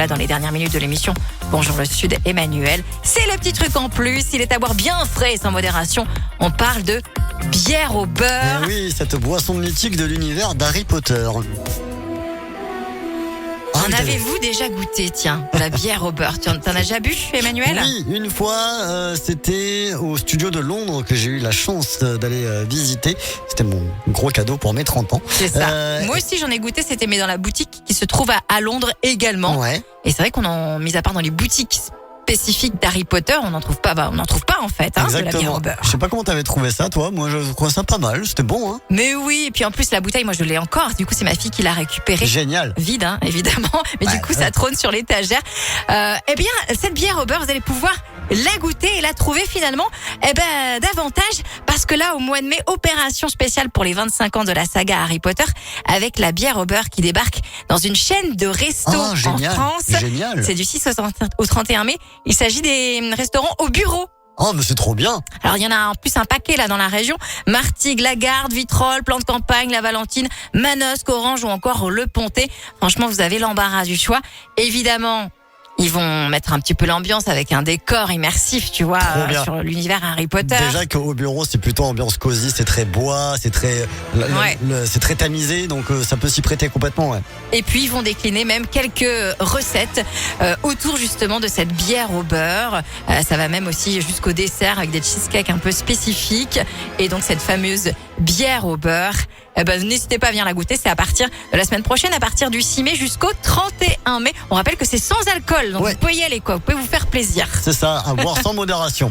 Là, dans les dernières minutes de l'émission, Bonjour le Sud, Emmanuel. C'est le petit truc en plus, il est à boire bien frais et sans modération. On parle de bière au beurre. Eh oui, cette boisson mythique de l'univers d'Harry Potter. En avez-vous déjà goûté, tiens, la bière au beurre? T'en as déjà bu, Emmanuel? Oui, une fois, c'était au studio de Londres que j'ai eu la chance d'aller visiter. C'était mon gros cadeau pour mes 30 ans. C'est ça. Moi aussi, j'en ai goûté, c'était mais dans la boutique qui se trouve à Londres également. Ouais. Et c'est vrai mis à part dans les boutiques spécifiques d'Harry Potter, on n'en trouve pas en fait, de la bière au beurre. Je sais pas comment t'avais trouvé ça, toi. Moi, je crois ça pas mal. C'était bon, hein. Mais oui, et puis en plus, la bouteille, moi, je l'ai encore. Du coup, c'est ma fille qui l'a récupérée. Génial. Vide, hein, évidemment. Mais du coup, ça trône sur l'étagère. Eh bien, cette bière au beurre, vous allez pouvoir la goûter et la trouver finalement, davantage. Parce que là, au mois de mai, opération spéciale pour les 25 ans de la saga Harry Potter, avec la bière au beurre qui débarque dans une chaîne de restos en France. Génial. C'est du 6 au 31 mai. Il s'agit des restaurants au bureau. Oh, mais c'est trop bien. Alors, il y en a en plus un paquet là dans la région. Martigues, Lagarde, Vitrolles, Plan de Campagne, La Valentine, Manosque, Orange ou encore Le Pontet. Franchement, vous avez l'embarras du choix. Évidemment, ils vont mettre un petit peu l'ambiance avec un décor immersif, tu vois, sur l'univers Harry Potter. Déjà qu'au bureau, c'est plutôt ambiance cosy, c'est très bois, c'est très, c'est très tamisé, donc ça peut s'y prêter complètement, ouais. Et puis, ils vont décliner même quelques recettes autour justement de cette bière au beurre. Ça va même aussi jusqu'au dessert avec des cheesecakes un peu spécifiques. Et donc, cette fameuse bière au beurre, n'hésitez pas à venir la goûter. C'est à partir de la semaine prochaine, à partir du 6 mai jusqu'au 31 mai. On rappelle que c'est sans alcool, donc vous pouvez y aller, quoi. Vous pouvez vous faire plaisir. C'est ça, à boire sans modération.